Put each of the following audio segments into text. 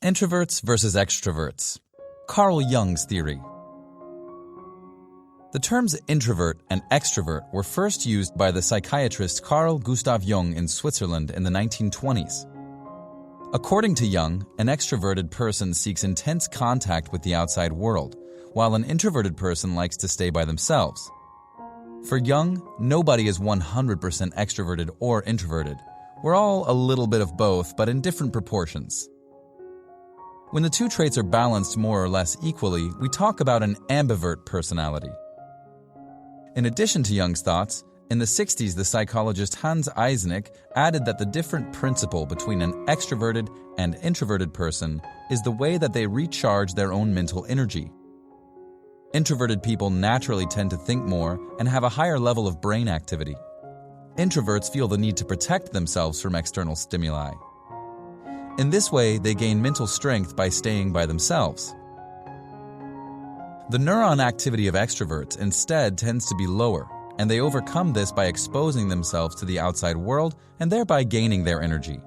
Introverts versus extroverts. Carl Jung's theory. The terms introvert and extrovert were first used by the psychiatrist Carl Gustav Jung in Switzerland in the 1920s. According to Jung, an extroverted person seeks intense contact with the outside world, while an introverted person likes to stay by themselves. For Jung, nobody is 100% extroverted or introverted. We're all a little bit of both, but in different proportions. When the two traits are balanced more or less equally, we talk about an ambivert personality. In addition to Jung's thoughts, in the 60s the psychologist Hans Eysenck added that the different principle between an extroverted and introverted person is the way that they recharge their own mental energy. Introverted people naturally tend to think more and have a higher level of brain activity. Introverts feel the need to protect themselves from external stimuli. In this way, they gain mental strength by staying by themselves. The neuron activity of extroverts instead tends to be lower, and they overcome this by exposing themselves to the outside world and thereby gaining their energy.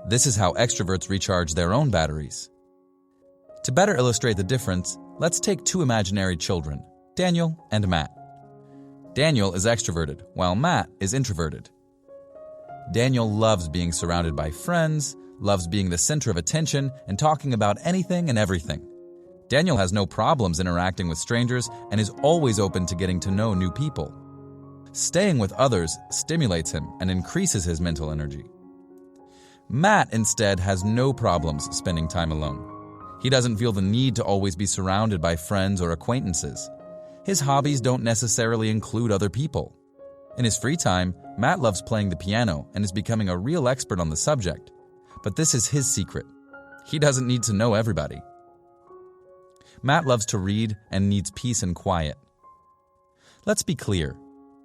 This is how extroverts recharge their own batteries. To better illustrate the difference, let's take two imaginary children, Daniel and Matt. Daniel is extroverted, while Matt is introverted. Daniel loves being surrounded by friends, loves being the center of attention and talking about anything and everything. Daniel has no problems interacting with strangers and is always open to getting to know new people. Staying with others stimulates him and increases his mental energy. Matt, instead, has no problems spending time alone. He doesn't feel the need to always be surrounded by friends or acquaintances. His hobbies don't necessarily include other people. In his free time, Matt loves playing the piano and is becoming a real expert on the subject. But this is his secret. He doesn't need to know everybody. Matt loves to read and needs peace and quiet. Let's be clear.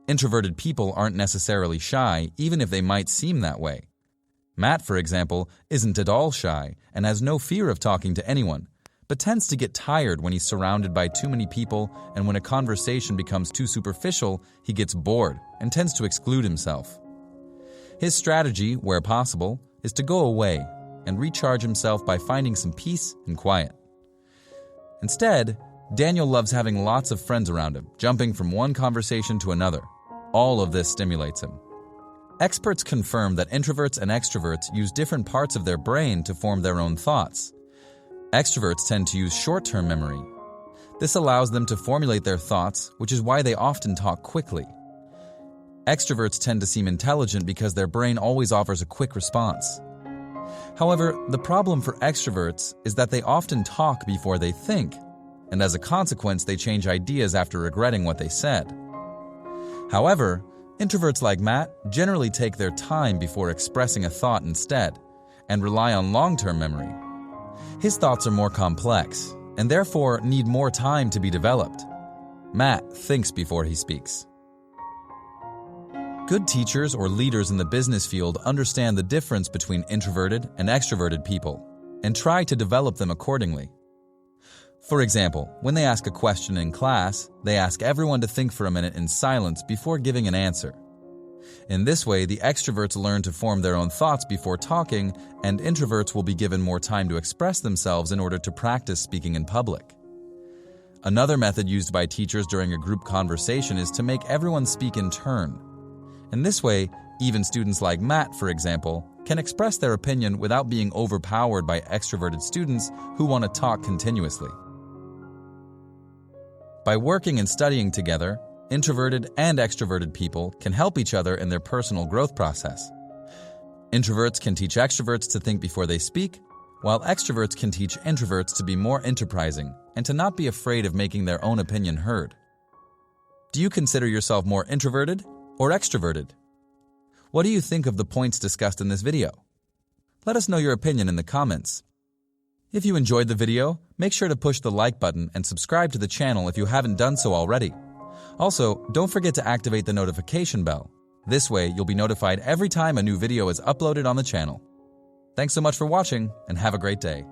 Introverted people aren't necessarily shy, even if they might seem that way. Matt, for example, isn't at all shy and has no fear of talking to anyone, but tends to get tired when he's surrounded by too many people, and when a conversation becomes too superficial, he gets bored and tends to exclude himself. His strategy, where possible, is to go away and recharge himself by finding some peace and quiet. Instead, Daniel loves having lots of friends around him, jumping from one conversation to another. All of this stimulates him. Experts confirm that introverts and extroverts use different parts of their brain to form their own thoughts. Extroverts tend to use short-term memory. This allows them to formulate their thoughts, which is why they often talk quickly. Extroverts tend to seem intelligent because their brain always offers a quick response. However, the problem for extroverts is that they often talk before they think, and as a consequence, they change ideas after regretting what they said. However, introverts like Matt generally take their time before expressing a thought instead, and rely on long-term memory. His thoughts are more complex, and therefore need more time to be developed. Matt thinks before he speaks. Good teachers or leaders in the business field understand the difference between introverted and extroverted people and try to develop them accordingly. For example, when they ask a question in class, they ask everyone to think for a minute in silence before giving an answer. In this way, the extroverts learn to form their own thoughts before talking, and introverts will be given more time to express themselves in order to practice speaking in public. Another method used by teachers during a group conversation is to make everyone speak in turn. In this way, even students like Matt, for example, can express their opinion without being overpowered by extroverted students who want to talk continuously. By working and studying together, introverted and extroverted people can help each other in their personal growth process. Introverts can teach extroverts to think before they speak, while extroverts can teach introverts to be more enterprising and to not be afraid of making their own opinion heard. Do you consider yourself more introverted or extroverted? What do you think of the points discussed in this video? Let us know your opinion in the comments. If you enjoyed the video, make sure to push the like button and subscribe to the channel if you haven't done so already. Also, don't forget to activate the notification bell. This way, you'll be notified every time a new video is uploaded on the channel. Thanks so much for watching, and have a great day.